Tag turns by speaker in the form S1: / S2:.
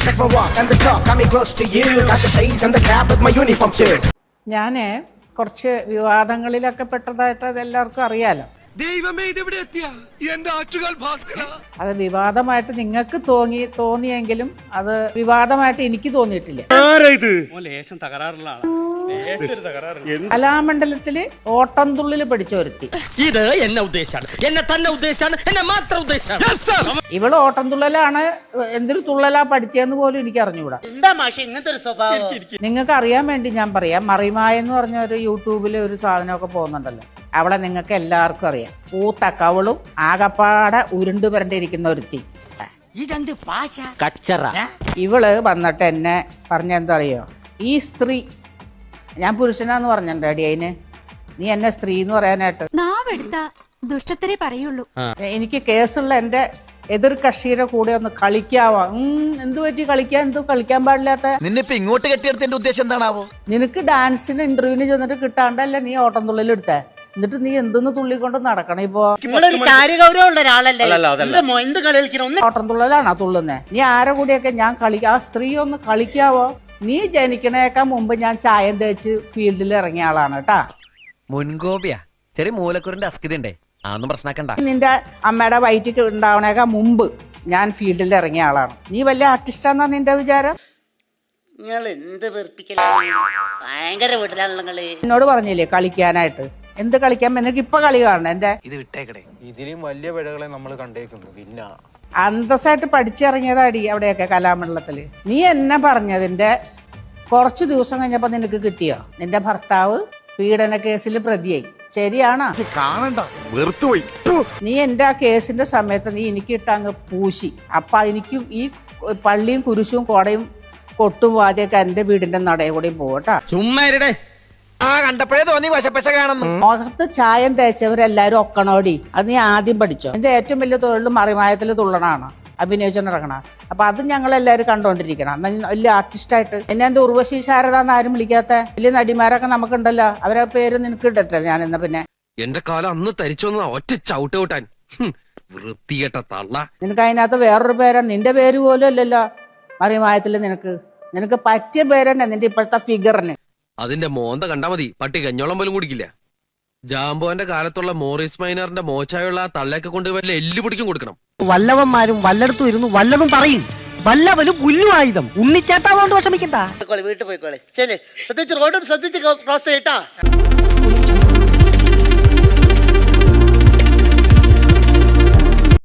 S1: Check my walk and the talk, got me close to you. Got the shades and the cap with my uniform too.
S2: ഞാൻ കുറച്ച് വിവാദങ്ങളിലൊക്കെ പെട്ടതായിട്ട് അത് എല്ലാവർക്കും അറിയാലോ.
S3: ദൈവമേ ഇതെവിടെ എത്തിയ എന്റെ ആറ്റുകാൽ ഭാസ്കര.
S2: അത് വിവാദമായിട്ട് നിങ്ങൾക്ക് തോന്നിയെങ്കിലും അത് വിവാദമായിട്ട് എനിക്ക് തോന്നിയിട്ടില്ല. കലാമണ്ഡലത്തില് ഓട്ടംതുള്ളിൽ പഠിച്ച ഒരുത്തി,
S4: ഇത് എന്നെ ഉദ്ദേശാണ്, എന്നെ തന്നെ ഉദ്ദേശാണ്, എന്നെ മാത്രം ഉദ്ദേശാണ്.
S2: ഇവള് ഓട്ടംതുള്ളലാണ്, എന്തൊരു തുള്ളലാ പഠിച്ചതെന്ന് പോലും എനിക്ക് അറിഞ്ഞുകൂടാ.
S5: എന്താ മാഷെ ഇങ്ങനത്തെ ഒരു സ്വഭാവം?
S2: നിങ്ങൾക്ക് അറിയാൻ വേണ്ടി ഞാൻ പറയാം. മറിമായ എന്ന് പറഞ്ഞ ഒരു യൂട്യൂബിൽ ഒരു സാധനമൊക്കെ പോകുന്നുണ്ടല്ലോ, അവളെ നിങ്ങൾക്ക് എല്ലാവർക്കും അറിയാം. പൂത്ത കവളും ആകപ്പാടെ ഉരുണ്ടു വരണ്ടിരിക്കുന്ന ഒരുത്തി. ഇവള് വന്നിട്ട് എന്നെ പറഞ്ഞെന്താ അറിയോ, ഈ സ്ത്രീ, ഞാൻ പുരുഷനാന്ന് പറഞ്ഞിട്ടുണ്ട് അടി അതിന്, നീ എന്നെ സ്ത്രീ എന്ന് പറയാനായിട്ട്.
S6: ദുഷ്ടത്തിനെ പറയുള്ളൂ.
S2: എനിക്ക് കേസുള്ള എന്റെ എതിർ കക്ഷിയുടെ കൂടെ ഒന്ന് കളിക്കാവാ. എന്തു പറ്റി കളിക്കാൻ? എന്തു കളിക്കാൻ പാടില്ലാത്ത?
S7: നിന്നിപ്പോ ഇങ്ങോട്ട് കെട്ടിയെടുത്തതിന്റെ ഉദ്ദേശം എന്താണാവോ?
S2: നിനക്ക് ഡാൻസിന് ഇന്റർവ്യൂവിന് ചെന്നിട്ട് കിട്ടാണ്ടല്ലേ നീ ഓട്ടം തുള്ളൽ എടുത്തേ? എന്നിട്ട് നീ എന്തെന്ന് തുള്ളിക്കൊണ്ട് നടക്കണം? ഇപ്പൊ
S5: നിങ്ങളൊരു കാര്യഗൗരവം ഉള്ള ഒരാളല്ലേ? എന്ത് കളി കളിക്കണം?
S2: ഓട്ടം തുള്ളലാണോ തുള്ളുന്നേ? നീ ആരെ കൂടിയൊക്കെ ഞാൻ ആ സ്ത്രീ ഒന്ന് കളിക്കാവോ? നീ ജനിക്കണേക്കാൾ മുമ്പ് ഞാൻ ചായം തേച്ച് ഫീൽഡിൽ ഇറങ്ങിയ ആളാണ് കേട്ടാ.
S7: മുൻകോപിയാ, ചെറിയ മൂലക്കുറിന്റെ അസ്കിതണ്ടേ, അതൊന്നും പ്രശ്നമാക്കണ്ട.
S2: നിന്റെ അമ്മയുടെ വയറ്റിക്ക് ഉണ്ടാവണേക്കാൾ മുമ്പ് ഞാൻ ഫീൽഡിൽ ഇറങ്ങിയ ആളാണ്. നീ വലിയ ആർട്ടിസ്റ്റാന്നാ നിന്റെ വിചാരം?
S5: നിങ്ങൾ എന്ത് വെറുപ്പിക്കലാണ്, ഭയങ്കര വീട്ടിലാണല്ലോ നിങ്ങള്.
S2: എന്നോട് പറഞ്ഞില്ലേ കളിക്കാനായിട്ട്? എന്ത് കളിക്കാൻ? എനിക്ക് ഇപ്പൊ കളി കാണണം. എന്റെ
S7: ഇത് വിട്ടേക്കടേ,
S8: ഇതിലും വലിയ പിഴകളെ നമ്മൾ കണ്ടേക്കുന്നു. പിന്നെ
S2: അന്തസ്സായിട്ട് പഠിച്ചിറങ്ങിയതാടി അവിടെയൊക്കെ കലാമണ്ഡലത്തില്. നീ എന്നെ പറഞ്ഞതിന്റെ കുറച്ചു ദിവസം കഴിഞ്ഞപ്പോ നിനക്ക് കിട്ടിയോ? നിന്റെ ഭർത്താവ് പീഡന കേസിൽ പ്രതിയായി. ശരിയാണോ?
S8: കാണണ്ട, വെറുത്തുപോയി.
S2: നീ എന്റെ ആ കേസിന്റെ സമയത്ത് നീ എനിക്ക് ഇട്ടങ്ങ് പൂശി. അപ്പൊ എനിക്ക് ഈ പള്ളിയും കുരിശും കോടയും കൊട്ടും വാദ്യൊക്കെ എന്റെ വീടിന്റെ നടയിൽ കൂടി പോകട്ടാ.
S4: ചുമ്മാരുടെ
S7: കണ്ടപ്പോഴേ തോന്നി വശപ്പശ കാണുന്നു.
S2: മുഖത്ത് ചായം തേച്ചവരെല്ലാരും ഒക്കണോടി. അത് നീ ആദ്യം പഠിച്ചോ. എന്റെ ഏറ്റവും വലിയ തൊഴിൽ മറിമായത്തിൽ തുള്ളണാണ്, അഭിനയിച്ചോണ്ടിറങ്ങണ. അപ്പൊ അത് ഞങ്ങളെല്ലാരും കണ്ടോണ്ടിരിക്കണം. വലിയ ആർട്ടിസ്റ്റായിട്ട് എന്നെ എന്താ ഉർവശി ശാരദാന്ന് ആരും വിളിക്കാത്ത വലിയ നടിമാരൊക്കെ നമുക്കുണ്ടല്ലോ, അവരെ പേര് നിനക്ക് ഇടട്ടെ ഞാൻ. എന്നാ പിന്നെ
S3: എന്റെ കാലം അന്ന് തരിച്ചോന്ന ഒറ്റ ചവിട്ട് കൂട്ടാൻ വൃത്തികെട്ട തള്ള.
S2: നിനക്ക് അതിനകത്ത് വേറൊരു പേരാണ്. നിന്റെ പേര് പോലും അല്ലല്ലോ മറിമായത്തില്. നിനക്ക് പറ്റിയ പേരെന്നെ നിന്റെ ഇപ്പോഴത്തെ ഫിഗറിന്.
S3: അതിന്റെ മോന്ത കണ്ടാ മതി, പട്ടി കഞ്ഞോളം പോലും കുടിക്കില്ല. ജാംബോന്റെ കാലത്തുള്ള മോറിസ് മൈനറിന്റെ മോച്ചായുള്ള ആ തള്ളയൊക്കെ കൊണ്ട് വല്ല എല്ലു പൊടിക്കും കൊടുക്കണം.
S9: വല്ലവന്മാരും വല്ലയിടത്തും ഇരുന്ന് വല്ലതും പറയും. വല്ലവനും പുല്ലുമായുധം. ഉണ്ണിച്ചേട്ടാ കൊണ്ട് വിഷമിക്കണ്ട.
S5: വീട്ടിൽ പോയിക്കോളെ. ശരി, ശ്രദ്ധിച്ച് റോഡും ശ്രദ്ധിച്ച് ക്രോസ് ചെയ്യട്ടാ.